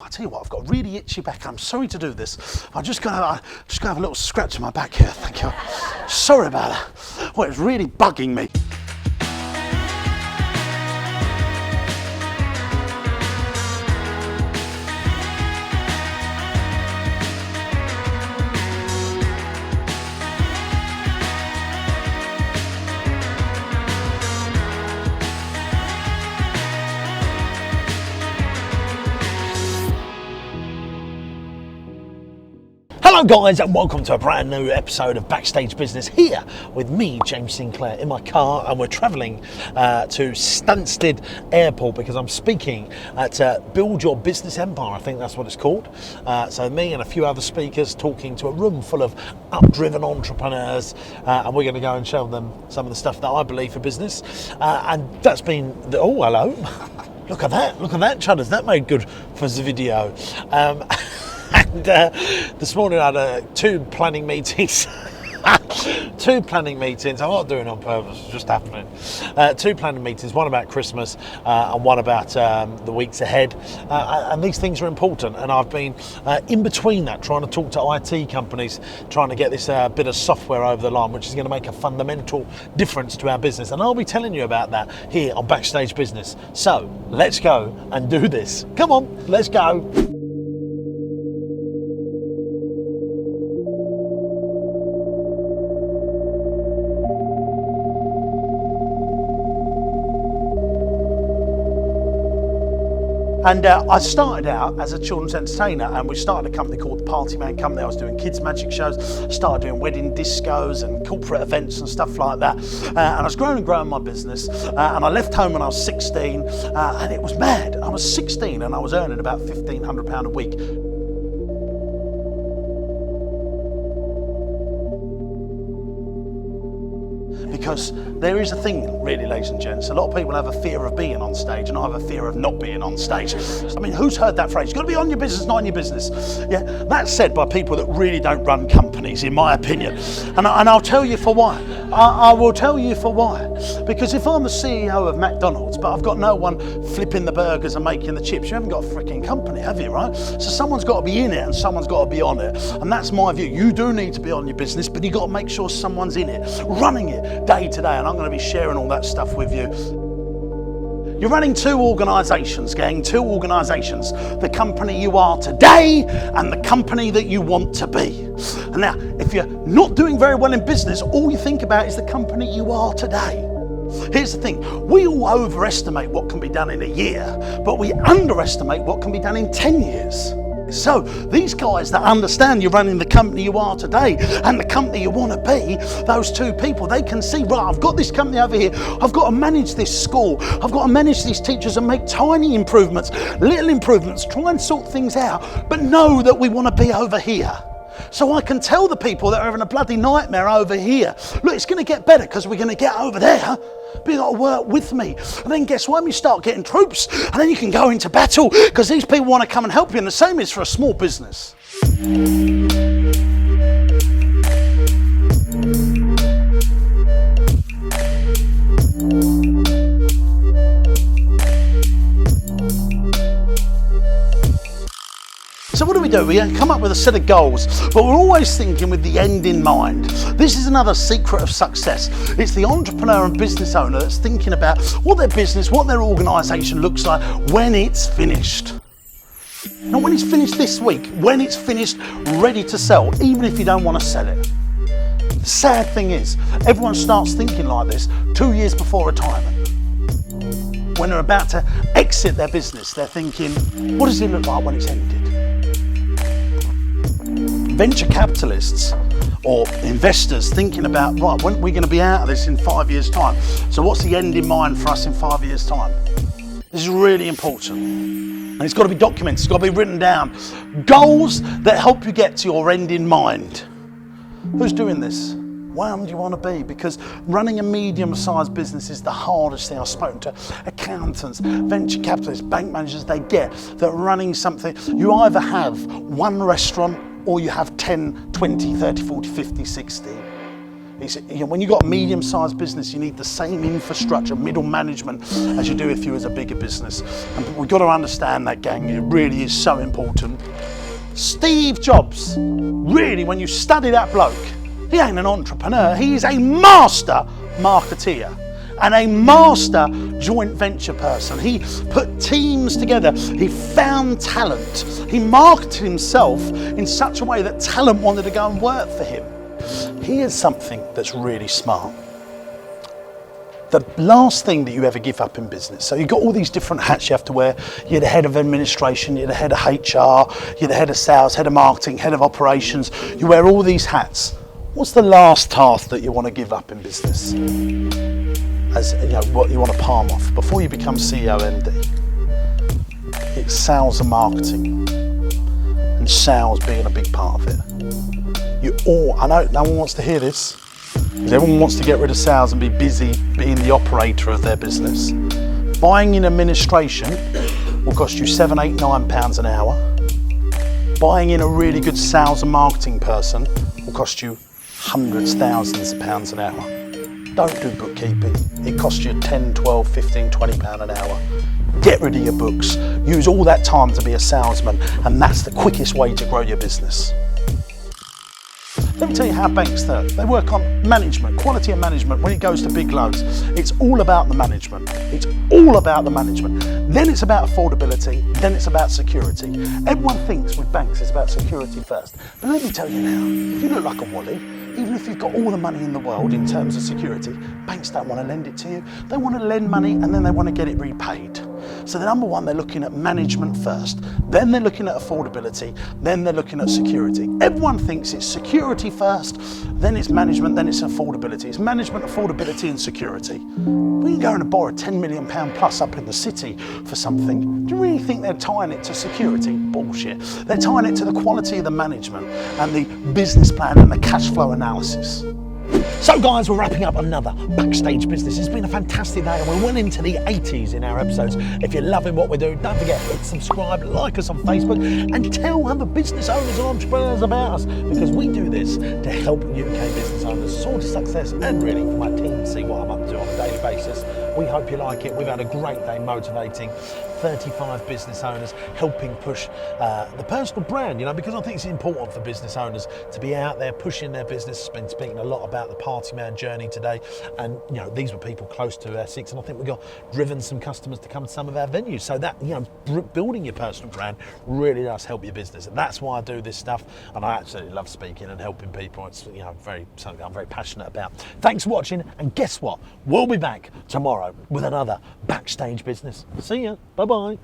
I tell you what, I've got a really itchy back. I'm sorry to do this. I'm just gonna have a little scratch on my back here. Thank you. Sorry about that. Well, it's really bugging me. Hello guys, and welcome to a brand new episode of Backstage Business here with me, James Sinclair, in my car, and we're travelling to Stansted Airport because I'm speaking at Build Your Business Empire, I think that's what it's called. So me and a few other speakers talking to a room full of up-driven entrepreneurs, and we're going to go and show them some of the stuff that I believe for business. And that's been, oh hello, look at that, Chudders, that made good for the video. And this morning I had two planning meetings. Two planning meetings. I'm not doing it on purpose, it's just happening. Two planning meetings, one about Christmas and one about the weeks ahead. And these things are important. And I've been in between that, trying to talk to IT companies, trying to get this bit of software over the line, which is going to make a fundamental difference to our business. And I'll be telling you about that here on Backstage Business. So let's go and do this. Come on, let's go. And I started out as a children's entertainer, and we started a company called the Party Man Company. I was doing kids' magic shows, started doing wedding discos and corporate events and stuff like that. And I was growing my business, and I left home when I was 16, and it was mad. I was 16 and I was earning about £1,500 a week. Because there is a thing, really, ladies and gents, a lot of people have a fear of being on stage, and I have a fear of not being on stage. I mean, who's heard that phrase? You've got to be on your business, not in your business. Yeah, that's said by people that really don't run companies, in my opinion. And I'll tell you for why. I will tell you for why. Because if I'm the CEO of McDonald's, but I've got no one flipping the burgers and making the chips, you haven't got a freaking company, have you, right? So someone's got to be in it and someone's got to be on it. And that's my view. You do need to be on your business, but you've got to make sure someone's in it, running it day to day. And I'm going to be sharing all that stuff with you. You're running two organisations, gang, two organisations. The company you are today and the company that you want to be. And now, if you're not doing very well in business, all you think about is the company you are today. Here's the thing, we all overestimate what can be done in a year, but we underestimate what can be done in 10 years. So these guys that understand you're running the company you are today and the company you want to be, those two people, they can see, right, I've got this company over here, I've got to manage this school, I've got to manage these teachers and make tiny improvements, little improvements, try and sort things out, but know that we want to be over here. So I can tell the people that are having a bloody nightmare over here, look, it's going to get better because we're going to get over there, but you've got to work with me. And then guess what? You start getting troops, and then you can go into battle because these people want to come and help you. And the same is for a small business. So what do? We come up with a set of goals, but we're always thinking with the end in mind. This is another secret of success. It's the entrepreneur and business owner that's thinking about what their business, what their organisation looks like when it's finished. Not when it's finished this week, when it's finished, ready to sell, even if you don't want to sell it. The sad thing is, everyone starts thinking like this 2 years before retirement. When they're about to exit their business, they're thinking, what does it look like when it's ended? Venture capitalists or investors thinking about, right, when are we going to be out of this in 5 years' time? So what's the end in mind for us in 5 years' time? This is really important. And it's got to be documented, it's got to be written down. Goals that help you get to your end in mind. Who's doing this? Where do you want to be? Because running a medium-sized business is the hardest thing. I've spoken to accountants, venture capitalists, bank managers, they get that running something, you either have one restaurant or you have 10, 20, 30, 40, 50, 60. When you've got a medium-sized business, you need the same infrastructure, middle management, as you do if you was a bigger business. And we've got to understand that, gang. It really is so important. Steve Jobs, really, when you study that bloke, he ain't an entrepreneur. He is a master marketeer and a master joint venture person. He put teams together. He found talent. He marketed himself in such a way that talent wanted to go and work for him. Here's something that's really smart. The last thing that you ever give up in business. So you've got all these different hats you have to wear. You're the head of administration, you're the head of HR, you're the head of sales, head of marketing, head of operations. You wear all these hats. What's the last task that you want to give up in business? As what you want to palm off before you become CEO MD. It's sales and marketing, and sales being a big part of it. I know no one wants to hear this, because everyone wants to get rid of sales and be busy being the operator of their business. Buying in administration will cost you £7, £8, £9 an hour. Buying in a really good sales and marketing person will cost you hundreds, thousands of pounds an hour. Don't do bookkeeping. It costs you £10, £12, £15, £20 an hour. Get rid of your books. Use all that time to be a salesman, and that's the quickest way to grow your business. Let me tell you how banks work. They work on management, quality of management. When it goes to big loans, it's all about the management. It's all about the management. Then it's about affordability. Then it's about security. Everyone thinks with banks it's about security first. But let me tell you now, if you look like a wally, even if you've got all the money in the world in terms of security, banks don't want to lend it to you. They want to lend money and then they want to get it repaid. So the number one, they're looking at management first, then they're looking at affordability, then they're looking at security. Everyone thinks it's security first, then it's management, then it's affordability. It's management, affordability and security. We can go and borrow £10 million plus up in the city for something. Do you really think they're tying it to security? Bullshit. They're tying it to the quality of the management and the business plan and the cash flow analysis. So guys, we're wrapping up another Backstage Business. It's been a fantastic day and we're well into the 80s in our episodes. If you're loving what we're doing, don't forget, hit subscribe, like us on Facebook and tell other business owners and entrepreneurs about us, because we do this to help UK business owners soar to success and really for my team see what I'm up to on a daily basis. We hope you like it. We've had a great day motivating 35 business owners, helping push the personal brand, because I think it's important for business owners to be out there pushing their business. Been speaking a lot about the party man journey today, and these were people close to Essex, and I think we got driven some customers to come to some of our venues. So that building your personal brand really does help your business, and that's why I do this stuff. And I absolutely love speaking and helping people. It's something I'm very passionate about. Thanks for watching, and guess what? We'll be back tomorrow with another Backstage Business. See ya. Bye bye.